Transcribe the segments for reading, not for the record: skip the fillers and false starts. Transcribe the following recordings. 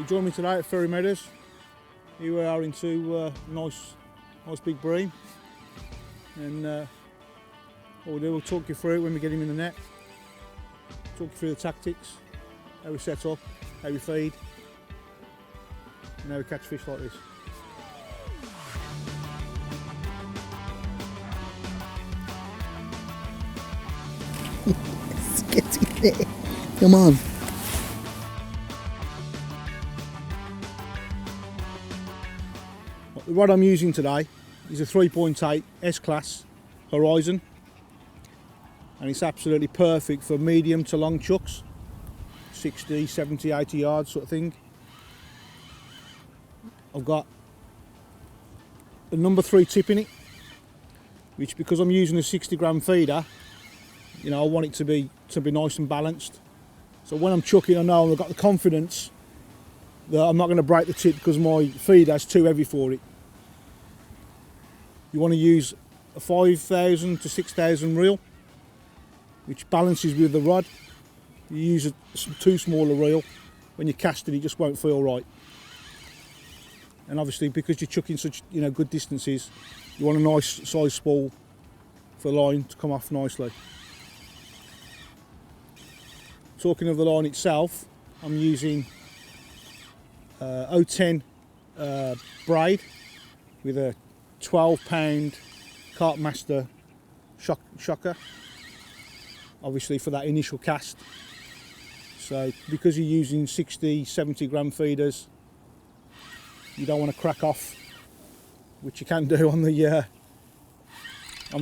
Join me today at Ferry Meadows. Here we are into nice big bream, and what we'll do, we'll talk you through it when we get him in the net, talk you through the tactics, how we set up, how we feed, and how we catch fish like this. Let's get in there. Come on. The rod I'm using today is a 3.8 S-Class Horizon, and it's absolutely perfect for medium to long chucks, 60, 70, 80 yards sort of thing. I've got a number 3 tip in it, which, because I'm using a 60 gram feeder, you know, I want it to be nice and balanced. So when I'm chucking, I know I've got the confidence that I'm not going to break the tip because my feeder's too heavy for it. You want to use a 5,000 to 6,000 reel, which balances with the rod. You use a too small a reel, when you cast it, it just won't feel right. And obviously, because you're chucking such good distances, you want a nice size spool for the line to come off nicely. Talking of the line itself, I'm using 010 braid with a 12-pound Carp Master shocker, obviously for that initial cast. So because you're using 60, 70 gram feeders, you don't want to crack off, which you can do on the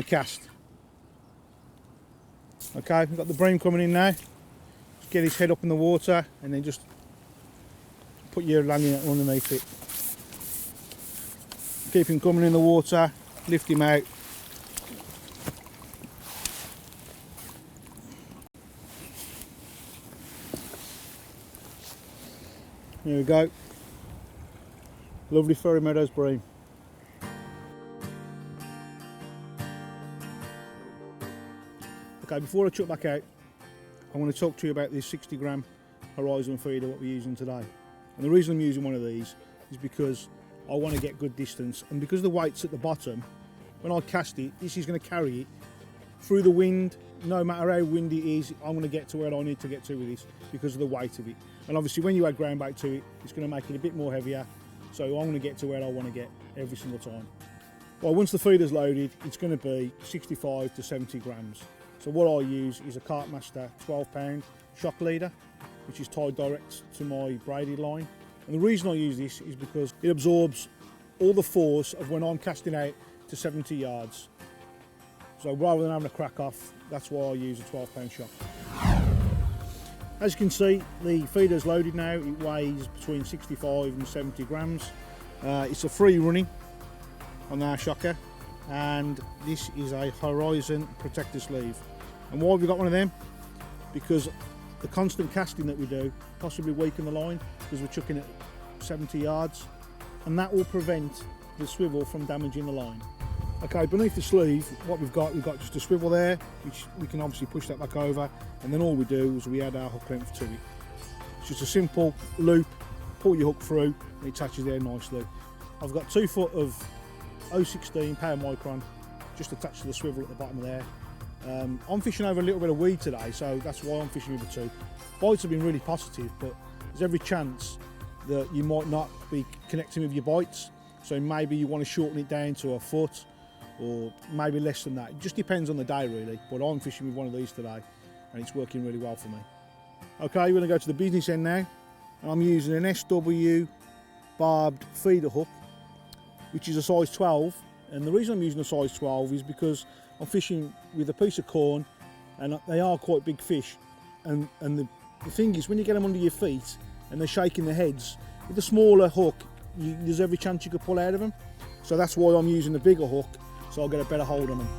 cast. Okay, we've got the bream coming in now. Just get his head up in the water and then just put your landing net underneath it. Keep him coming in the water, lift him out. Here we go. Lovely Ferry Meadows bream. Okay, before I chuck back out, I want to talk to you about this 60 gram Horizon feeder, what we're using today. And the reason I'm using one of these is because I want to get good distance, and because the weight's at the bottom, when I cast it, this is going to carry it through the wind. No matter how windy it is, I'm going to get to where I need to get to with this because of the weight of it. And obviously when you add Groundbait to it, it's going to make it a bit more heavier, so I'm going to get to where I want to get every single time. Well, once the feeder's loaded, it's going to be 65 to 70 grams. So what I use is a Carp Master 12-pound shock leader, which is tied direct to my braided line. And the reason I use this is because it absorbs all the force of when I'm casting out to 70 yards. So rather than having a crack off, that's why I use a 12-pound shock. As you can see, the feeder's loaded now. It weighs between 65 and 70 grams. It's a free running on our shocker, and this is a Horizon protector sleeve. And why have we got one of them? Because the constant casting that we do possibly weaken the line because we're chucking at 70 yards, and that will prevent the swivel from damaging the line. Okay, beneath the sleeve, what we've got just a swivel there, which we can obviously push that back over, and then all we do is we add our hook length to it. It's just a simple loop, pull your hook through, and it attaches there nicely. I've got 2 foot of 016 power micron just attached to the swivel at the bottom of there. I'm fishing over a little bit of weed today, so that's why I'm fishing with the 2. Bites have been really positive, but there's every chance that you might not be connecting with your bites, so maybe you want to shorten it down to a foot or maybe less than that. It just depends on the day really, but I'm fishing with one of these today and it's working really well for me. Okay, we're going to go to the business end now, and I'm using an SW barbed feeder hook, which is a size 12, and the reason I'm using a size 12 is because I'm fishing with a piece of corn and they are quite big fish, and the thing is, when you get them under your feet and they're shaking their heads, with a smaller hook there's every chance you could pull out of them, so that's why I'm using the bigger hook, so I'll get a better hold on them.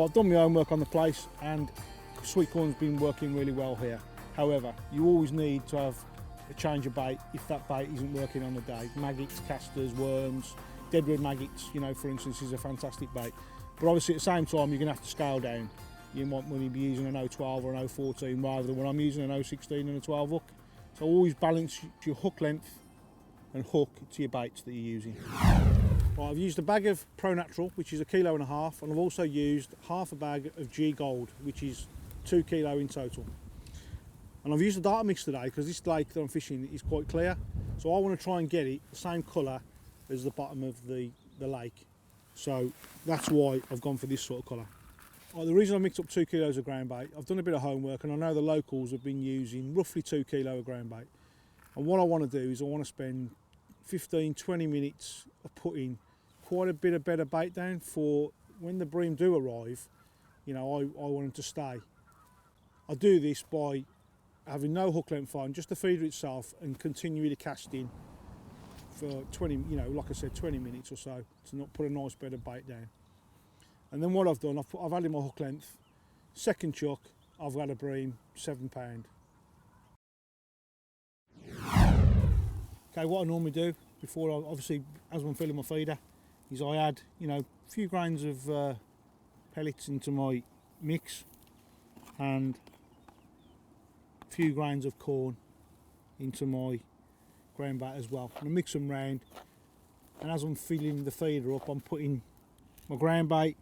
Well, I've done my homework on the place, and sweet corn's been working really well here. However, you always need to have a change of bait if that bait isn't working on the day. Maggots, casters, worms, deadwood maggots, you know, for instance, is a fantastic bait. But obviously at the same time, you're going to have to scale down. You might want to be using an 012 or an 014 rather than when I'm using an 016 and a 12 hook. So always balance your hook length and hook to your baits that you're using. Right, I've used a bag of Pro Natural, which is 1.5 kilos, and I've also used half a bag of G Gold, which is 2 kilos in total. And I've used the data mix today because this lake that I'm fishing is quite clear. So I want to try and get it the same colour as the bottom of the lake. So that's why I've gone for this sort of colour. Right, the reason I mixed up 2 kilos of ground bait, I've done a bit of homework and I know the locals have been using roughly 2 kilos of ground bait. And what I want to do is I want to spend 15-20 minutes of putting quite a bit of better bait down for when the bream do arrive. You know, I want them to stay. I do this by having no hook length on, just the feeder itself, and continually casting for 20, you know, like I said, 20 minutes or so to not put a nice bed of bait down. And then what I've done, I've added my hook length, second chuck, I've had a bream, £7. Okay, what I normally do before, obviously, as I'm filling my feeder, is I add, you know, a few grains of pellets into my mix and a few grains of corn into my ground bait as well. And I mix them round, and as I'm filling the feeder up, I'm putting my ground bait,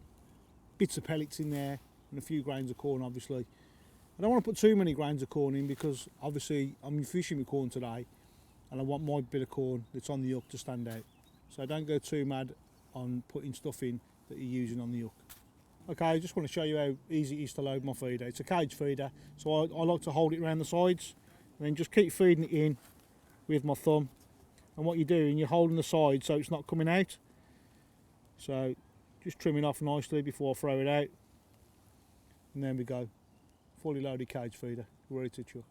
bits of pellets in there, and a few grains of corn, obviously. I don't want to put too many grains of corn in because obviously I'm fishing with corn today, and I want my bit of corn that's on the hook to stand out. So don't go too mad on putting stuff in that you're using on the hook. Okay, I just want to show you how easy it is to load my feeder. It's a cage feeder, so I like to hold it around the sides and then just keep feeding it in with my thumb. And what you're doing, you're holding the side so it's not coming out. So just trimming off nicely before I throw it out. And there we go, fully loaded cage feeder, ready to chuck.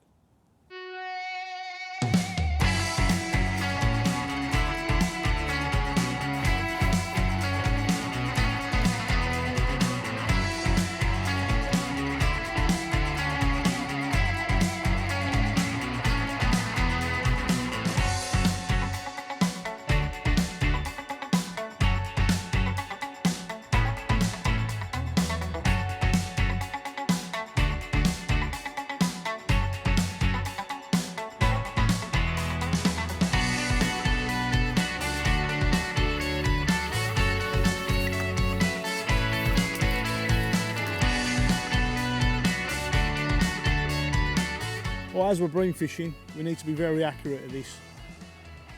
Well, as we're bream fishing, we need to be very accurate at this.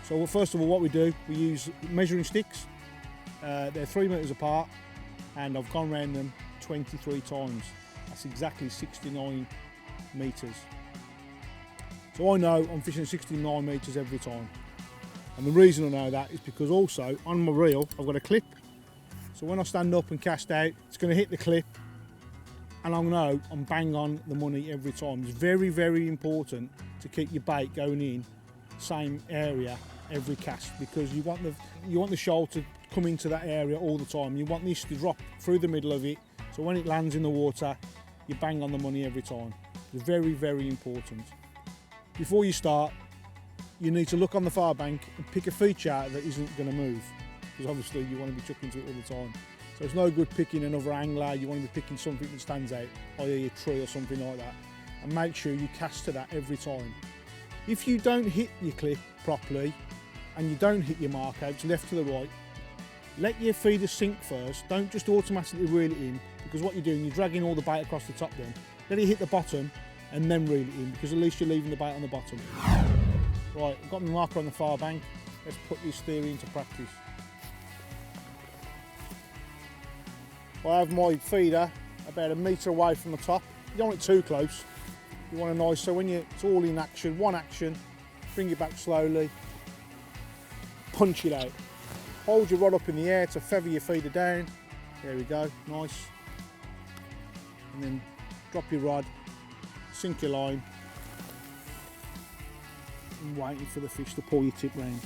So first of all, what we do, we use measuring sticks. They're 3 metres apart, and I've gone round them 23 times. That's exactly 69 metres. So I know I'm fishing 69 metres every time. And the reason I know that is because also on my reel, I've got a clip. So when I stand up and cast out, it's going to hit the clip, and I know I'm bang on the money every time. It's very, very important to keep your bait going in same area every cast, because you want the shoal to come into that area all the time. You want this to drop through the middle of it, so when it lands in the water, you bang on the money every time. It's very, very important. Before you start, you need to look on the far bank and pick a feature out that isn't going to move, because obviously you want to be chucking to it all the time. So it's no good picking another angler. You want to be picking something that stands out, i.e. a tree or something like that, and make sure you cast to that every time. If you don't hit your clip properly and you don't hit your mark out, left to the right, let your feeder sink first. Don't just automatically reel it in, because what you're doing, you're dragging all the bait across the top then. Let it hit the bottom and then reel it in, because at least you're leaving the bait on the bottom. Right, I've got my marker on the far bank. Let's put this theory into practice. I have my feeder about 1 metre away from the top. You don't want it too close. You want a nice, so when it's all in action, one action, bring it back slowly, punch it out. Hold your rod up in the air to feather your feeder down. There we go, nice. And then drop your rod, sink your line, and waiting for the fish to pull your tip round.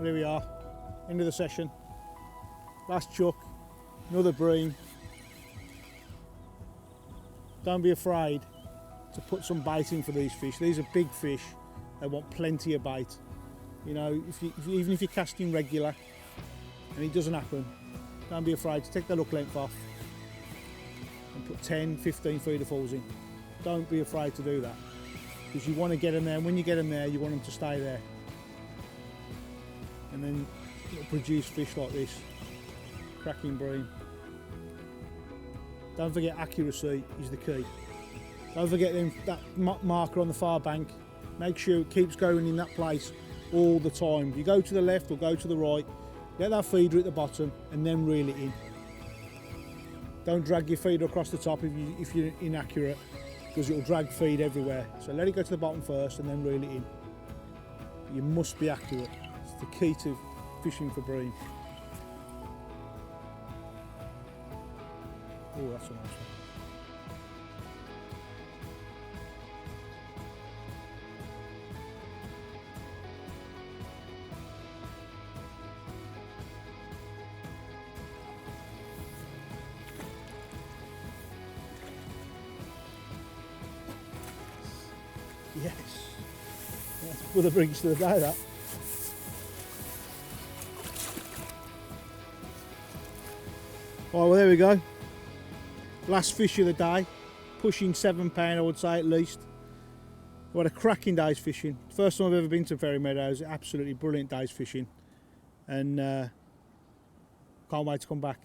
here we are, end of the session. Last chuck, another bream. Don't be afraid to put some bait in for these fish. These are big fish, they want plenty of bait. You know, even if you're casting regular and it doesn't happen, don't be afraid to take the hook length off and put 10, 15 feeder falls in. Don't be afraid to do that, because you want to get them there, and when you get them there, you want them to stay there. And then it'll produce fish like this, cracking bream. Don't forget, accuracy is the key. Don't forget that marker on the far bank. Make sure it keeps going in that place all the time. You go to the left or go to the right, let that feeder at the bottom and then reel it in. Don't drag your feeder across the top if you're inaccurate, because it'll drag feed everywhere. So let it go to the bottom first and then reel it in. You must be accurate. It's the key to fishing for bream. Oh, that's a nice one. Yes. That's with the brings to the day, that. Right, well, there we go. Last fish of the day, pushing £7 I would say at least. What a cracking day's fishing. First time I've ever been to Ferry Meadows. Absolutely brilliant day's fishing, and can't wait to come back.